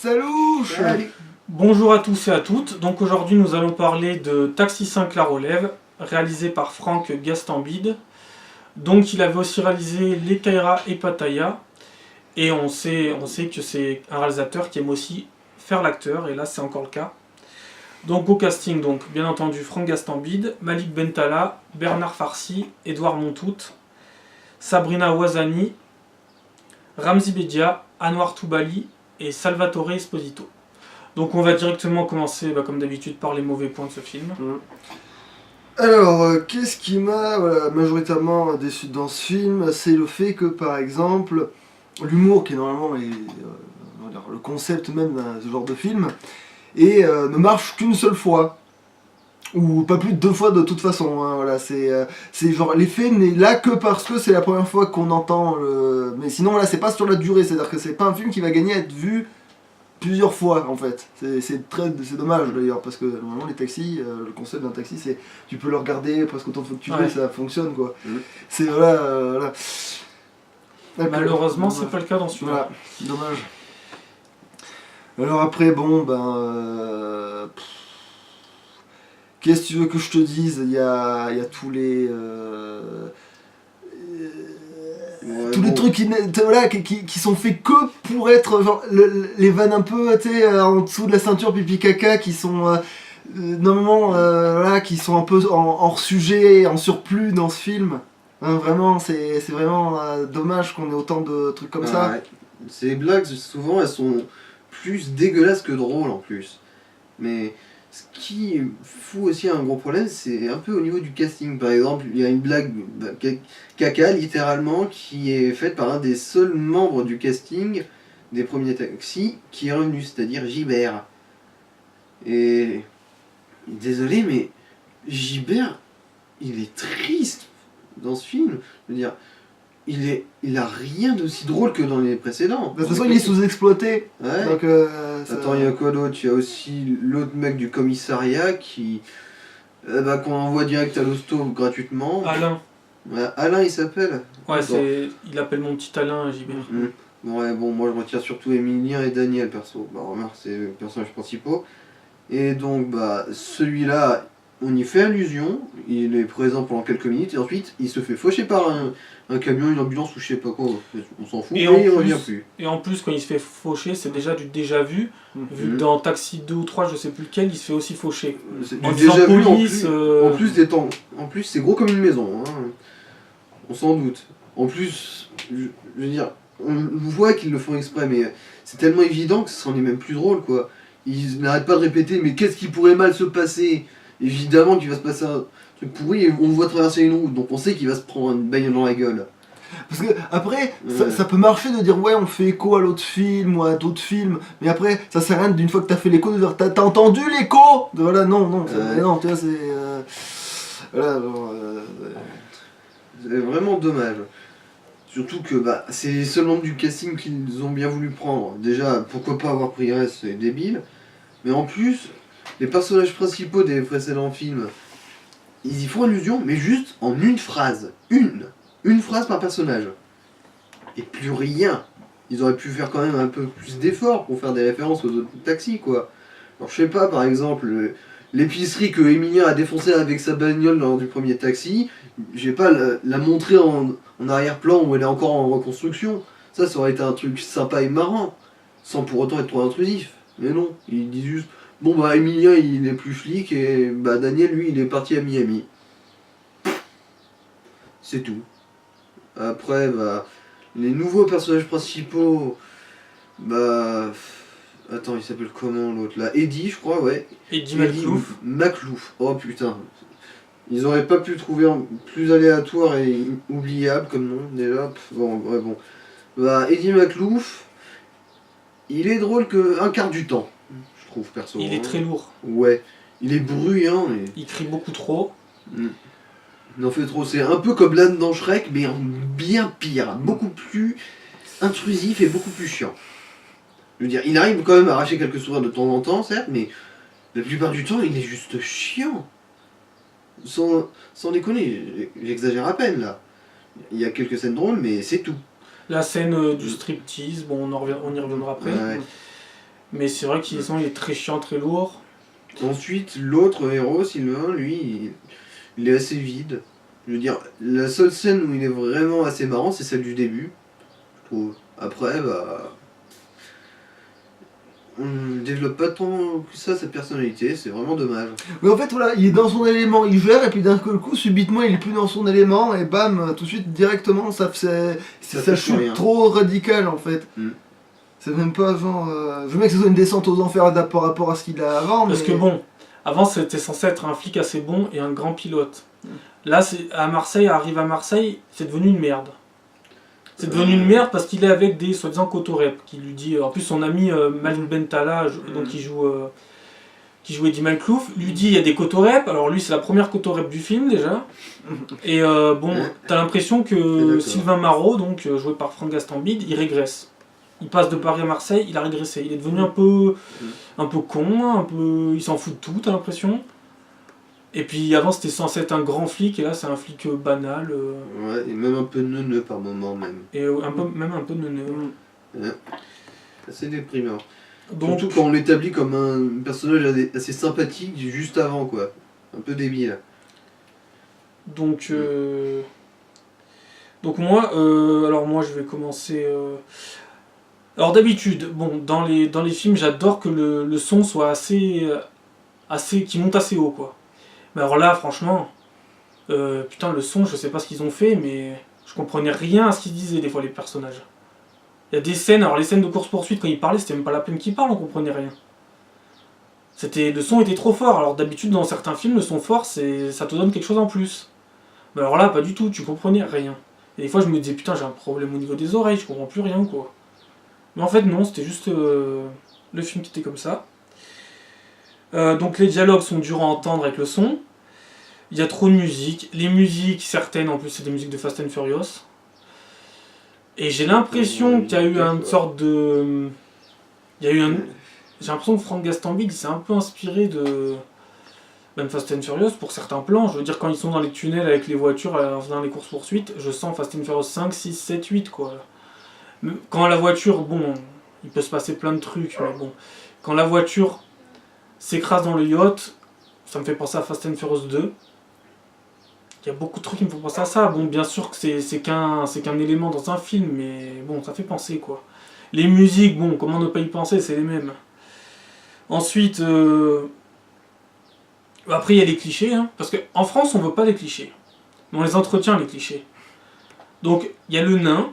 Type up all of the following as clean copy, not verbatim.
Salut. Bonjour à tous et à toutes. Donc aujourd'hui nous allons parler de Taxi 5 La Relève, réalisé par Franck Gastambide. Donc il avait aussi réalisé Les Kaira et Pattaya. Et on sait que c'est un réalisateur qui aime aussi faire l'acteur, et là c'est encore le cas. Donc au casting, donc bien entendu Franck Gastambide, Malik Bentala, Bernard Farsi, Edouard Montout, Sabrina Ouazani, Ramzi Bedia, Anwar Toubali et Salvatore Esposito. Donc on va directement commencer, comme d'habitude, par les mauvais points de ce film. Alors, qu'est-ce qui m'a majoritairement déçu dans ce film? C'est le fait que, par exemple, l'humour, qui est normalement on va dire, le concept même de ce genre de film, ne marche qu'une seule fois. Ou pas plus de 2 fois de toute façon. Hein, voilà, c'est genre, l'effet n'est là que parce que c'est la première fois qu'on entend le... Mais sinon, là, c'est pas sur la durée, c'est-à-dire que c'est pas un film qui va gagner à être vu plusieurs fois en fait. C'est dommage d'ailleurs parce que normalement les taxis, le concept d'un taxi c'est tu peux le regarder presque autant de fois que tu veux et ça fonctionne quoi. C'est voilà. Malheureusement c'est pas le cas dans celui-là. Voilà, dommage. Alors après bon qu'est-ce que tu veux que je te dise? Il y a tous les tous les trucs qui sont faits que pour être genre les vannes un peu en dessous de la ceinture pipi caca qui sont normalement qui sont un peu hors sujet, en surplus dans ce film. Hein, vraiment c'est vraiment dommage qu'on ait autant de trucs comme ça. Ouais. Ces blagues souvent elles sont plus dégueulasses que drôles en plus. Mais ce qui fout aussi un gros problème, c'est un peu au niveau du casting. Par exemple, il y a une blague caca, littéralement, qui est faite par un des seuls membres du casting des premiers taxis qui est revenu, c'est-à-dire Gibert. Et désolé, mais Gibert, il est triste dans ce film. Je veux dire, il a rien d'aussi drôle que dans les précédents. De toute façon, il est sous-exploité. Ouais. Donc, attends, il y a quoi d'autre? Il y a aussi l'autre mec du commissariat qui qu'on envoie direct à l'hosto gratuitement. Alain. Ouais, Alain il s'appelle. Ouais, il appelle mon petit Alain Gibert. Ouais, bon, moi je retiens surtout Emilien et Daniel perso. Remarque, c'est les personnages principaux. Et donc, celui-là, on y fait allusion. Il est présent pendant quelques minutes et ensuite il se fait faucher par un camion, une ambulance ou je sais pas quoi. On s'en fout et il revient plus. Et en plus, quand il se fait faucher, c'est déjà du déjà vu. Vu que dans Taxi 2 ou 3, je sais plus lequel, il se fait aussi faucher. C'est du déjà vu en plus, c'est gros comme une maison. Hein. On s'en doute. En plus, je veux dire, on voit qu'ils le font exprès, mais c'est tellement évident que c'en est même plus drôle quoi. Ils n'arrêtent pas de répéter, mais qu'est-ce qui pourrait mal se passer? Évidemment qu'il va se passer un truc pourri et on le voit traverser une route, donc on sait qu'il va se prendre une bagnole dans la gueule. Parce que après, ça peut marcher de dire ouais on fait écho à l'autre film ou à d'autres films, mais après ça sert à rien d'une fois que t'as fait l'écho de dire t'as entendu l'écho? Voilà, non, tu vois c'est... voilà, c'est vraiment dommage. Surtout que c'est les seuls membres du casting qu'ils ont bien voulu prendre. Déjà, pourquoi pas avoir pris Rest, c'est débile. Mais en plus, les personnages principaux des précédents films, ils y font allusion, mais juste en une phrase. Une phrase par personnage. Et plus rien. Ils auraient pu faire quand même un peu plus d'efforts pour faire des références aux autres taxis, quoi. Alors je sais pas, par exemple, l'épicerie que Emilien a défoncée avec sa bagnole lors du premier taxi, j'ai pas la montrer en arrière-plan où elle est encore en reconstruction. Ça aurait été un truc sympa et marrant, sans pour autant être trop intrusif. Mais non, ils disent juste, bon Emilien il est plus flic et Daniel lui il est parti à Miami. C'est tout. Après les nouveaux personnages principaux, attends, il s'appelle comment l'autre là? Eddie, je crois, ouais. Eddie Maclouf. Oh putain. Ils auraient pas pu trouver plus aléatoire et oubliable comme nom, déjà. Bon. Eddie Maclouf, il est drôle qu'un quart du temps, je trouve, perso. Il est très lourd. Ouais. Il est bruyant. Il crie beaucoup trop. Il en fait trop. C'est un peu comme l'âne dans Shrek, mais en bien pire. Beaucoup plus intrusif et beaucoup plus chiant. Je veux dire, il arrive quand même à arracher quelques sourires de temps en temps, certes, mais la plupart du temps, il est juste chiant. Sans déconner, j'exagère à peine là. Il y a quelques scènes drôles, mais c'est tout. La scène du striptease, bon, on y reviendra après. Ouais. Mais c'est vrai qu'il est très chiant, très lourd. Ensuite, l'autre héros, Sylvain, lui, il est assez vide. Je veux dire, la seule scène où il est vraiment assez marrant, c'est celle du début, je trouve. Après, bah... On ne développe pas tant que ça sa personnalité, c'est vraiment dommage. Mais en fait, voilà, il est dans son élément, il gère, et puis d'un coup, subitement, il est plus dans son élément, et bam, tout de suite, directement, ça fait chute rien. trop radicale, en fait. Mm. C'est même pas genre... je veux bien que ce soit une descente aux enfers par rapport à ce qu'il a avant, Parce mais... que bon, avant c'était censé être un flic assez bon et un grand pilote. Là, à Marseille, arrive à Marseille, c'est devenu une merde. C'est devenu une merde parce qu'il est avec des soi-disant cotorep qui lui dit. En plus, son ami Malik Bentala, donc qui joue Eddie Malclouf, lui dit il y a des cotorep. Alors lui, c'est la première cotorep du film déjà. Et bon, t'as l'impression que Sylvain Marot, donc joué par Franck Gastambide, il régresse. Il passe de Paris à Marseille, il a régressé. Il est devenu un peu con, il s'en fout de tout, t'as l'impression. Et puis avant c'était censé être un grand flic et là c'est un flic banal. Ouais, et même un peu neuneux par moment même. Et même un peu neuneux. Ouais. Assez déprimant. Donc, Surtout quand on l'établit comme un personnage assez sympathique juste avant quoi. Un peu débile. donc moi, alors moi je vais commencer. Alors d'habitude, bon dans les films j'adore que le son soit assez qui monte assez haut quoi. Mais alors là franchement, putain le son je sais pas ce qu'ils ont fait mais je comprenais rien à ce qu'ils disaient des fois les personnages. Il y a des scènes, alors les scènes de course-poursuite quand ils parlaient c'était même pas la peine qu'ils parlent, on comprenait rien. Le son était trop fort, alors d'habitude dans certains films le son fort ça te donne quelque chose en plus. Mais alors là pas du tout, tu comprenais rien. Et des fois je me disais putain j'ai un problème au niveau des oreilles, je comprends plus rien quoi. Mais en fait non, c'était juste le film qui était comme ça. Donc les dialogues sont durs à entendre avec le son. Il y a trop de musique. Les musiques, certaines en plus c'est des musiques de Fast and Furious. Et j'ai l'impression qu'il y a eu une sorte de... J'ai l'impression que Franck Gastambide s'est un peu inspiré de... Même Fast and Furious pour certains plans. Je veux dire quand ils sont dans les tunnels avec les voitures en faisant les courses poursuites, je sens Fast and Furious 5, 6, 7, 8 quoi. Quand la voiture, bon, il peut se passer plein de trucs, mais bon. Quand la voiture s'écrase dans le yacht, ça me fait penser à Fast and Furious 2. Il y a beaucoup de trucs qui me font penser à ça. Bon, bien sûr que c'est qu'un élément dans un film, mais bon, ça fait penser quoi. Les musiques, bon, comment ne pas y penser, c'est les mêmes. Ensuite, après il y a les clichés, hein, parce qu'en France on veut pas les clichés. Mais on les entretient les clichés. Donc il y a le nain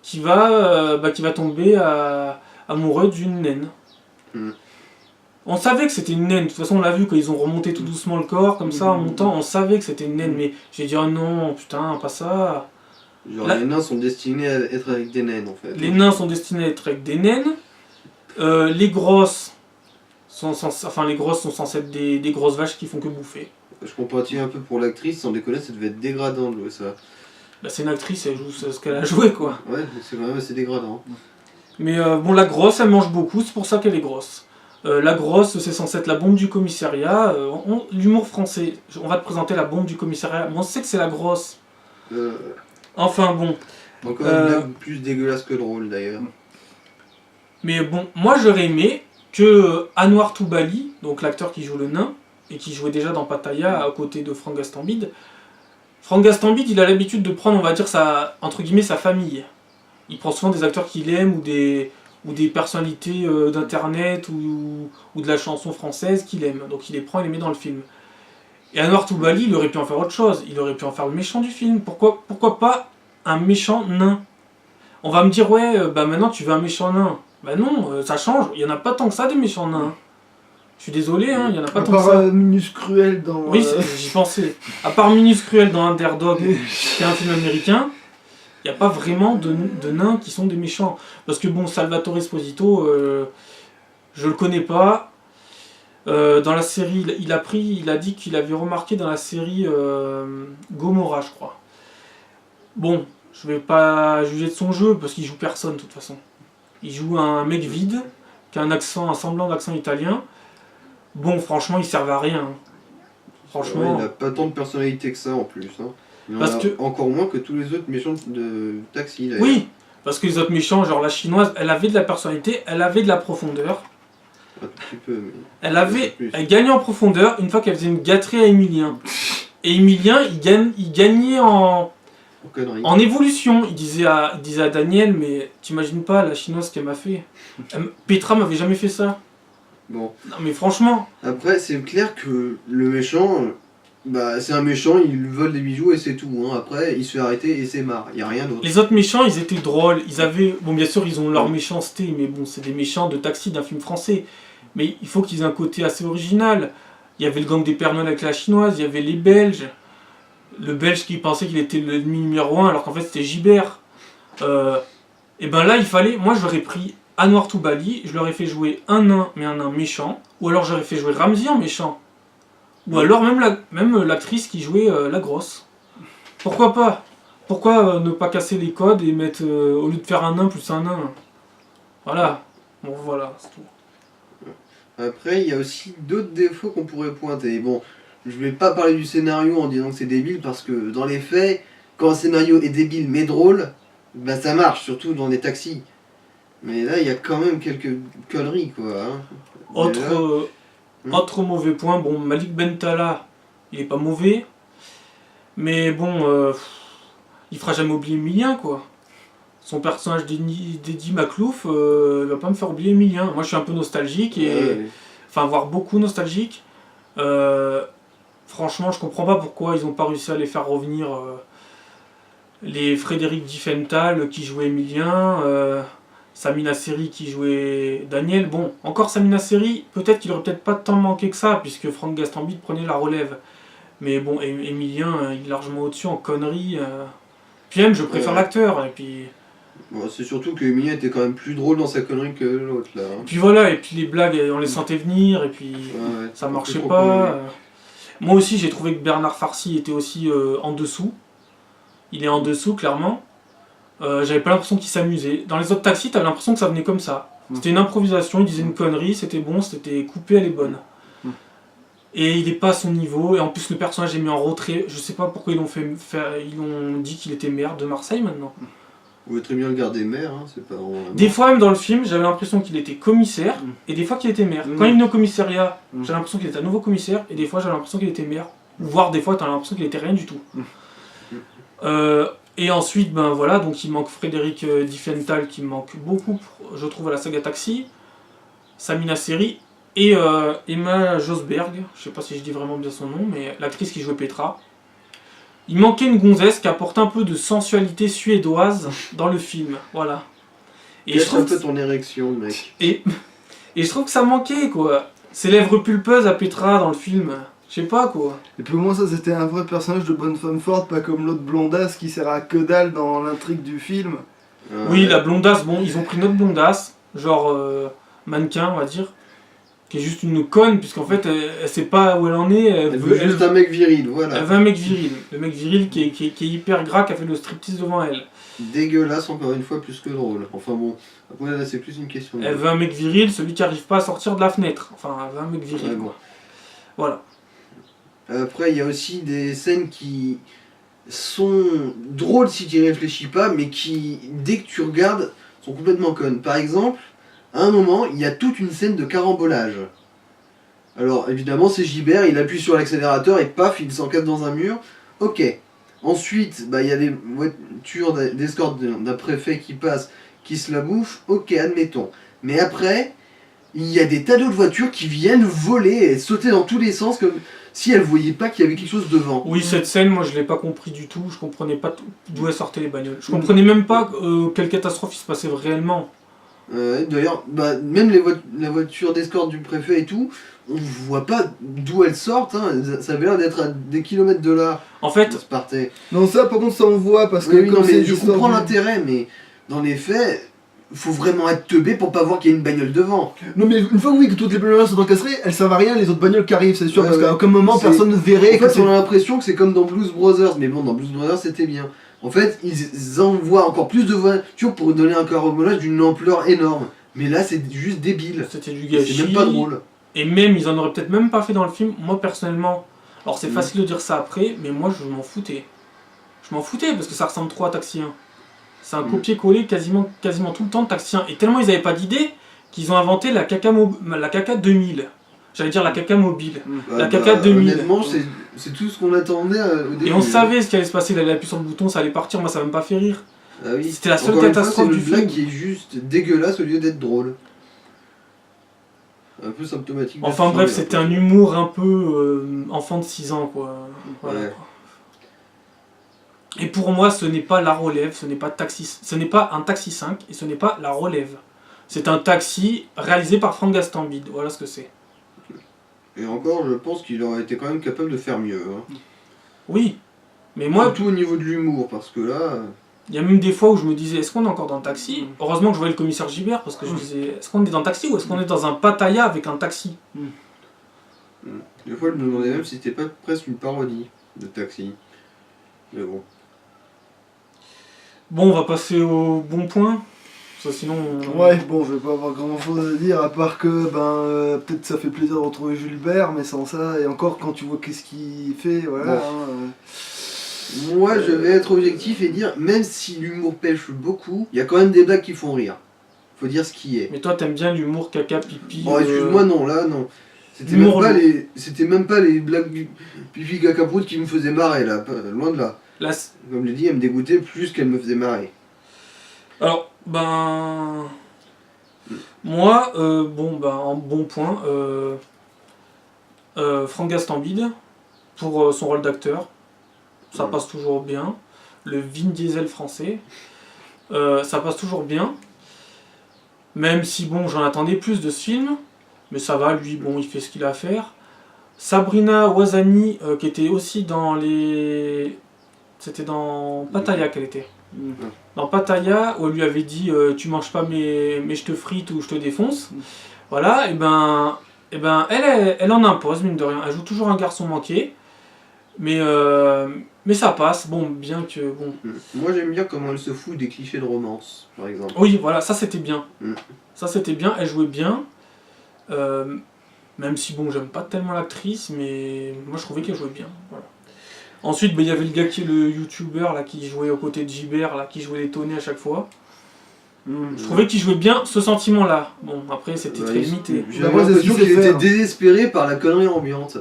qui va tomber amoureux d'une naine. On savait que c'était une naine, de toute façon on l'a vu quand ils ont remonté tout doucement le corps, comme ça en montant, on savait que c'était une naine, mais j'ai dit oh non, putain, pas ça. Genre les nains sont destinés à être avec des naines en fait. Les nains sont destinés à être avec des naines, les grosses sont censées être des grosses vaches qui font que bouffer. Je compatis un peu pour l'actrice, sans déconner, ça devait être dégradant de jouer ça. Bah, c'est une actrice, elle joue ce qu'elle a joué quoi. Ouais, c'est quand même assez dégradant. Mais bon, la grosse elle mange beaucoup, c'est pour ça qu'elle est grosse. La grosse, c'est censé être la bombe du commissariat. L'humour français, on va te présenter la bombe du commissariat. Mais on sait que c'est la grosse. Enfin bon. Encore une blague plus dégueulasse que drôle d'ailleurs. Mais bon, moi j'aurais aimé que Anwar Toubali, donc l'acteur qui joue le nain, et qui jouait déjà dans Pattaya à côté de Franck Gastambide. Franck Gastambide, il a l'habitude de prendre, on va dire, entre guillemets, sa famille. Il prend souvent des acteurs qu'il aime ou des personnalités d'internet ou de la chanson française qu'il aime. Donc il les prend et les met dans le film. Et Anwar Toubali, il aurait pu en faire autre chose. Il aurait pu en faire le méchant du film. Pourquoi pas un méchant nain? On va me dire, ouais, bah maintenant tu veux un méchant nain. Bah non, ça change. Il n'y en a pas tant que ça des méchants nains. Je suis désolé, il n'y en a pas tant que ça. À part Minus Cruel dans... Oui, j'y pensais. À part Minus Cruel dans Underdog, qui est un film américain, il n'y a pas vraiment de nains qui sont des méchants. Parce que bon, Salvatore Esposito, je le connais pas. Dans la série, il a dit qu'il avait remarqué dans la série Gomorrah, je crois. Bon, je vais pas juger de son jeu, parce qu'il joue personne de toute façon. Il joue un mec vide, qui a un semblant d'accent italien. Bon, franchement, il servait à rien. Hein. Franchement. Ouais, il n'a pas tant de personnalité que ça en plus. Hein. Il parce en a encore moins que tous les autres méchants de Taxi d'ailleurs. Oui, Parce que les autres méchants, genre la chinoise, elle avait de la personnalité, elle avait de la profondeur. Un tout petit peu, mais... Elle gagnait en profondeur une fois qu'elle faisait une gâterie à Emilien. Et Emilien, il gagnait en évolution. Il disait à Daniel, mais t'imagines pas la chinoise qu'elle m'a fait. Petra m'avait jamais fait ça. Bon. Non mais franchement. Après, c'est clair que le méchant, bah c'est un méchant, il vole des bijoux et c'est tout. Hein. Après, il se fait arrêter et c'est marre. Il n'y a rien d'autre. Les autres méchants, ils étaient drôles. Ils avaient... Bon, bien sûr, ils ont leur méchanceté, mais bon, c'est des méchants de Taxi, d'un film français. Mais il faut qu'ils aient un côté assez original. Il y avait le gang des Pères Noël avec la chinoise, il y avait les Belges. Le Belge qui pensait qu'il était l'ennemi numéro 1, alors qu'en fait c'était Gibert. Et ben là, il fallait... Moi, j'aurais pris Anwar Toubali, je leur ai fait jouer un nain, mais un nain méchant. Ou alors j'aurais fait jouer Ramzy en méchant. Ou alors même l'actrice qui jouait la grosse. Pourquoi pas? Pourquoi ne pas casser les codes et mettre, au lieu de faire un nain plus un nain? Voilà. Bon, voilà, c'est tout. Après, il y a aussi d'autres défauts qu'on pourrait pointer. Bon, je vais pas parler du scénario en disant que c'est débile, parce que dans les faits, quand un scénario est débile mais drôle, bah ça marche, surtout dans les taxis. Mais là, il y a quand même quelques conneries, quoi. Hein. Autre mauvais point, bon, Malik Bentala, il est pas mauvais, mais bon, il fera jamais oublier Emilien, quoi. Son personnage d'Eddie Maclouf, il va pas me faire oublier Emilien. Moi, je suis un peu nostalgique, enfin, voire beaucoup nostalgique. Franchement, je comprends pas pourquoi ils ont pas réussi à les faire revenir. Les Frédéric Diffenthal qui jouait Emilien, Samina Seri qui jouait Daniel. Bon, encore Samina Seri, peut-être qu'il aurait peut-être pas tant manqué que ça, puisque Franck Gastambide prenait la relève. Mais bon, Emilien, il est largement au-dessus en conneries. Puis même, je préfère l'acteur, et puis... Bon, c'est surtout que Emilien était quand même plus drôle dans sa connerie que l'autre, là. Hein. Et puis voilà, et puis les blagues, on les sentait venir, et puis ça marchait pas. Moi aussi, j'ai trouvé que Bernard Farcy était aussi en dessous. Il est en dessous, clairement. J'avais pas l'impression qu'il s'amusait. Dans les autres taxis, t'avais l'impression que ça venait comme ça. C'était une improvisation, il disait une connerie, c'était bon, c'était coupé, elle est bonne. Et il est pas à son niveau, et en plus le personnage est mis en retrait. Je sais pas pourquoi ils ont dit qu'il était maire de Marseille maintenant. Vous pouvez très bien le garder maire, hein, c'est pas vraiment... Des fois même dans le film, j'avais l'impression qu'il était commissaire, et des fois qu'il était maire. Quand il venait au commissariat, j'avais l'impression qu'il était un nouveau commissaire, et des fois j'avais l'impression qu'il était maire. Voire des fois t'as l'impression qu'il était rien du tout. Et ensuite, ben voilà, donc il manque Frédéric Diffenthal qui me manque beaucoup, je trouve, à la saga Taxi, Samina Seri et Emma Josberg, je sais pas si je dis vraiment bien son nom, mais l'actrice qui jouait Petra. Il manquait une gonzesse qui apporte un peu de sensualité suédoise dans le film, voilà. Et je trouve un peu ton érection, mec. Et je trouve que ça manquait, quoi. Ses lèvres pulpeuses à Petra dans le film. Je sais pas, quoi. Et puis au moins ça c'était un vrai personnage de bonne femme forte, pas comme l'autre blondasse qui sert à que dalle dans l'intrigue du film. Oui, la blondasse, bon, ils ont pris notre blondasse, genre mannequin, on va dire, qui est juste une conne, puisqu'en fait elle sait pas où elle en est. Elle veut juste un mec viril, voilà. Elle veut un mec viril. Le mec viril qui est hyper gras, qui a fait le striptease devant elle. Dégueulasse, encore une fois, plus que drôle. Enfin bon, après là c'est plus une question de... Elle veut un mec viril, celui qui arrive pas à sortir de la fenêtre. Enfin, elle veut un mec viril, quoi. Voilà. Après, il y a aussi des scènes qui sont drôles si tu y réfléchis pas, mais qui, dès que tu regardes, sont complètement connes. Par exemple, à un moment, il y a toute une scène de carambolage. Alors, évidemment, c'est Gibert, il appuie sur l'accélérateur et paf, il s'encasse dans un mur. Ok. Ensuite, bah, il y a des voitures d'escorte d'un préfet qui passent, qui se la bouffent. Ok, admettons. Mais après, il y a des tas d'autres voitures qui viennent voler et sauter dans tous les sens comme... si elle voyait pas qu'il y avait quelque chose devant. Oui, cette scène, moi je l'ai pas compris du tout, je comprenais pas d'où elles sortaient les bagnoles. Je comprenais même pas quelle catastrophe il se passait réellement. D'ailleurs, bah, même la voiture d'escorte du préfet et tout, on voit pas d'où elles sortent, hein. Ça avait l'air d'être à des kilomètres de là. En fait... Non, ça par contre ça on voit, parce que... Oui, non, mais je comprends l'intérêt, mais dans les faits... Faut vraiment être teubé pour pas voir qu'il y a une bagnole devant. Non mais une fois oui, que toutes les bagnoles sont encastrées, elles servent à rien les autres bagnoles qui arrivent, c'est sûr, parce qu'à aucun moment personne ne verrait. En fait, on a l'impression que c'est comme dans Blues Brothers, mais bon, dans Blues Brothers c'était bien. En fait, ils envoient encore plus de voitures pour donner un carambolage d'une ampleur énorme. Mais là, c'est juste débile. C'était du gâchis. C'est même pas drôle. Et même, ils en auraient peut-être même pas fait dans le film. Moi personnellement, alors c'est facile de dire ça après, mais moi je m'en foutais. Je m'en foutais parce que ça ressemble trop à Taxi 1. C'est un copier-coller quasiment tout le temps de Taxi 1. Et tellement ils n'avaient pas d'idée qu'ils ont inventé la caca 2000. J'allais dire la caca mobile. La caca 2000. Honnêtement, c'est tout ce qu'on attendait au début. Et on savait ce qui allait se passer, il allait appuyer sur le bouton, ça allait partir, moi ça m'a même pas fait rire. Ah oui. C'était la seule Encore une fois, catastrophe c'est du une blague film. qui est juste dégueulasse au lieu d'être drôle. Un peu symptomatique. de Enfin ce bref, film, c'était un un peu. humour un peu enfant de 6 ans quoi. Voilà, Ouais. quoi. Et pour moi, ce n'est pas la relève, ce n'est pas un taxi 5 et ce n'est pas la relève. C'est un taxi réalisé par Franck Gastambide. Voilà ce que c'est. Et encore, je pense qu'il aurait été quand même capable de faire mieux. Hein. Oui. Mais moi, Surtout au niveau de l'humour, parce que là. il y a même des fois où je me disais, est-ce qu'on est encore dans le taxi? Heureusement que je voyais le commissaire Gibert parce que je me disais, est-ce qu'on est dans le taxi ou est-ce qu'on est dans un Pattaya avec un taxi? Des fois, je me demandais même si c'était pas presque une parodie de Taxi. Mais bon. Bon, on va passer au bon point. Parce que sinon. Ouais, bon, je vais pas avoir grand chose à dire, à part que, peut-être ça fait plaisir de retrouver Jules Bert, mais sans ça, et encore quand tu vois qu'est-ce qu'il fait, voilà. Bon. Moi, je vais être objectif et dire, même si l'humour pêche beaucoup, il y a quand même des blagues qui font rire. Faut dire ce qui est. Mais toi, t'aimes bien l'humour caca pipi. Oh, excuse-moi, non, là, non. C'était L'humour même pas les blagues pipi caca prout qui me faisaient marrer, là. Loin de là. Là, Comme je l'ai dit, elle me dégoûtait plus qu'elle me faisait marrer. alors, moi, en bon point, Franck Gastambide, pour son rôle d'acteur, ça passe toujours bien. Le Vin Diesel français, ça passe toujours bien. Même si, bon, j'en attendais plus de ce film, mais ça va, lui, bon, il fait ce qu'il a à faire. Sabrina Ouazani, qui était aussi dans les... C'était dans Pattaya qu'elle était. Dans Pattaya, où elle lui avait dit tu manges pas mais je te frite ou je te défonce. Voilà, et elle en impose, mine de rien. Elle joue toujours un garçon manqué. Mais ça passe, bon, bien que... Bon. Moi, j'aime bien comment elle se fout des clichés de romance, par exemple. Oui, voilà, ça c'était bien. Mm. Ça c'était bien, elle jouait bien. Même si, bon, j'aime pas tellement l'actrice, mais moi je trouvais qu'elle jouait bien. Voilà. Ensuite, il y avait le gars qui est le youtubeur là, qui jouait aux côtés de Gibert, là, qui jouait les tonnées à chaque fois. Je trouvais qu'il jouait bien ce sentiment-là. Bon, après, c'était très limité. J'ai Moi, c'est l'impression ce qu'il qu'il sait était faire. désespéré par la connerie ambiante.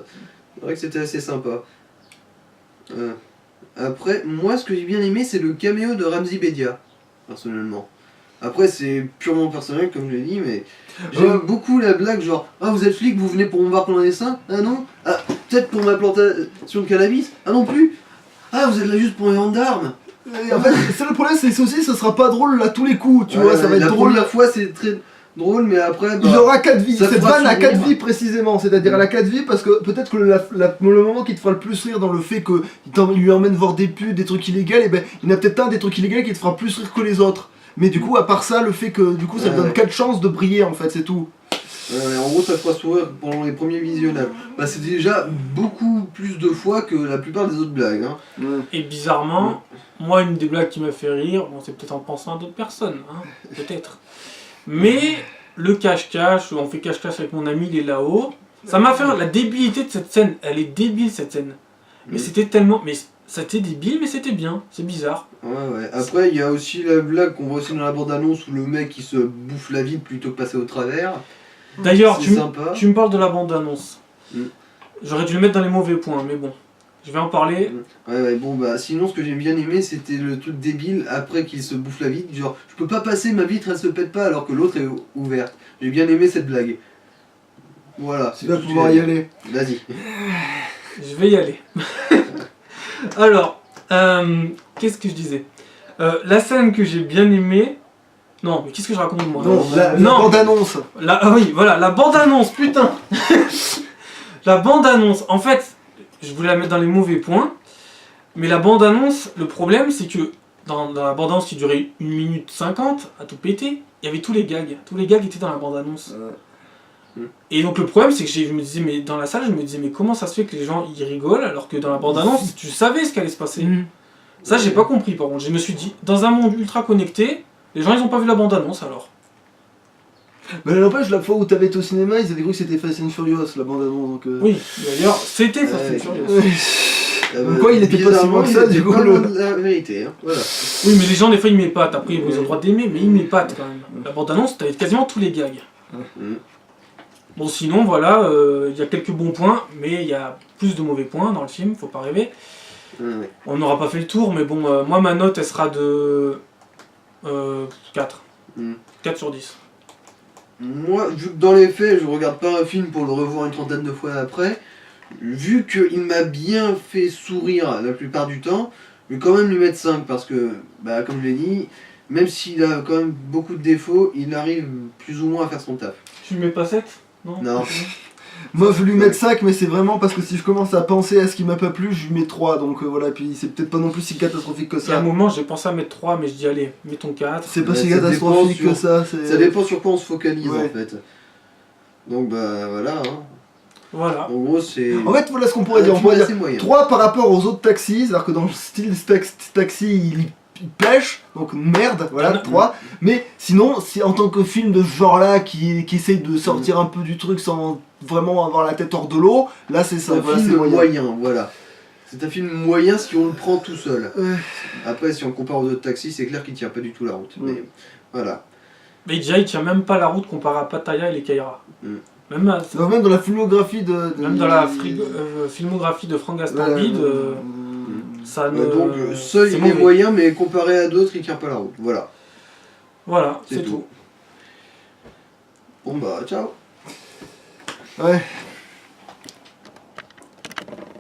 C'est vrai que c'était assez sympa. Après, moi, ce que j'ai bien aimé, c'est le caméo de Ramzy Bedia, personnellement. Après, c'est purement personnel, comme je l'ai dit, mais j'aime beaucoup la blague, genre « Ah, vous êtes flic, vous venez pour me voir pendant les seins? Ah non? Ah, peut-être pour ma plantation de cannabis? Ah non plus? Ah, vous êtes là juste pour un vente d'armes ?» Et en fait, c'est le problème, c'est que aussi, ça sera pas drôle à tous les coups, tu Ouais, vois, ça va être la drôle. première fois, c'est très drôle, mais après... Il aura 4 vies, ça cette fera vanne a 4 sourire. vies précisément, c'est-à-dire elle a 4 vies parce que peut-être que le moment qui te fera le plus rire dans le fait qu'il lui emmène voir des putes, des trucs illégaux, et ben il y en a peut-être un des trucs illégaux qui te fera plus rire que les autres. Mais du coup, à part ça, le fait que du coup ça te donne 4 chances de briller en fait, c'est tout. Ouais, en gros, ça fera sourire pendant les premiers visionnages. Bah, c'est déjà beaucoup plus de fois que la plupart des autres blagues. Hein. Et bizarrement, moi, une des blagues qui m'a fait rire, bon, c'est peut-être en pensant à d'autres personnes, hein, peut-être. Mais le cache-cache, on fait cache-cache avec mon ami, il est là-haut. Ça m'a fait rire, la débilité de cette scène. Elle est débile cette scène. Mais c'était tellement. Mais c'était débile, mais c'était bien. C'est bizarre. Ouais. Après, il y a aussi la blague qu'on voit aussi dans la bande-annonce où le mec il se bouffe la vie plutôt que passer au travers. D'ailleurs, C'est sympa. tu me parles de la bande-annonce. Mm. J'aurais dû le mettre dans les mauvais points, mais bon. Je vais en parler. Ouais, bon, bah, sinon, ce que j'ai bien aimé, c'était le truc débile après qu'il se bouffe la vitre. Genre, je peux pas passer, ma vitre elle se pète pas alors que l'autre est ouverte. J'ai bien aimé cette blague. Voilà, Tu vas tout ce que pouvoir j'ai y à dire. aller. Vas-y. Je vais y aller. Alors, qu'est-ce que je disais la scène que j'ai bien aimée... Non, mais qu'est-ce que je raconte moi Non, la Non. bande-annonce. Oui, voilà, la bande-annonce, putain. La bande-annonce, en fait, je voulais la mettre dans les mauvais points, mais la bande-annonce, le problème, c'est que dans la bande-annonce qui durait 1 minute 50, à tout péter, il y avait tous les gags. Tous les gags étaient dans la bande-annonce. Et donc le problème, c'est que je me disais, mais dans la salle, je me disais, mais comment ça se fait que les gens ils rigolent alors que dans la bande-annonce, tu savais ce qui allait se passer. Ça, j'ai pas compris par contre. Je me suis dit, dans un monde ultra connecté, les gens ils ont pas vu la bande-annonce alors. Mais n'empêche, la fois où t'avais été au cinéma, ils avaient cru que c'était Fast and Furious, la bande-annonce, donc... Oui, d'ailleurs, c'était Fast and Furious. Donc quoi, il était pas si loin que ça, du coup, la vérité, hein. Voilà. Oui, mais les gens, des fois, ils m'épatent. Après, ils ont le droit d'aimer, mais ils m'épatent quand même. La bande-annonce, t'avais quasiment tous les gags. Mm. Bon, sinon, voilà, il y a quelques bons points, mais il y a plus de mauvais points dans le film, faut pas rêver. Ouais. On n'aura pas fait le tour, mais bon, moi, ma note, elle sera de 4. Mm. 4 sur 10. Moi, vu que dans les faits, je regarde pas un film pour le revoir une trentaine de fois après, vu qu'il m'a bien fait sourire la plupart du temps, je vais quand même lui mettre 5 parce que, bah, comme je l'ai dit, même s'il a quand même beaucoup de défauts, il arrive plus ou moins à faire son taf. Tu mets pas 7? Non. Moi je vais lui mettre 5, mais c'est vraiment parce que si je commence à penser à ce qui m'a pas plu, je lui mets 3. Donc voilà, puis c'est peut-être pas non plus si catastrophique que Il y a un ça. moment, j'ai pensé à mettre 3, mais je dis allez, mettons 4. C'est pas Ouais, si ça catastrophique dépend que ça. c'est- Ça dépend sur quoi on se focalise Ouais. en fait. Donc bah voilà, hein. Voilà. En gros c'est... En fait, voilà ce qu'on pourrait un dire. On film pourrait dire assez moyen. 3 par rapport aux autres taxis, c'est-à-dire que dans le style taxi, il pêche, donc merde, voilà, Ah, 3. Mais sinon, si en tant que film de ce genre-là, qui essaye de sortir un peu du truc sans vraiment avoir la tête hors de l'eau, là c'est ça, C'est un voilà, c'est film moyen. moyen, voilà. C'est un film moyen si on le prend tout seul. Ouais. Après, si on le compare aux autres taxis, c'est clair qu'il tient pas du tout la route. Mais voilà. Mais déjà, il tient même pas la route comparé à Pattaya et les Kaira. Mm. Même, Donc même dans la filmographie même dans la filmographie de Franck Gastambide, ça ne. Donc seul c'est il est mauvais. moyen, mais comparé à d'autres, il tient pas la route. Voilà. Voilà, C'est c'est tout. tout. Bon bah ciao. Ouais.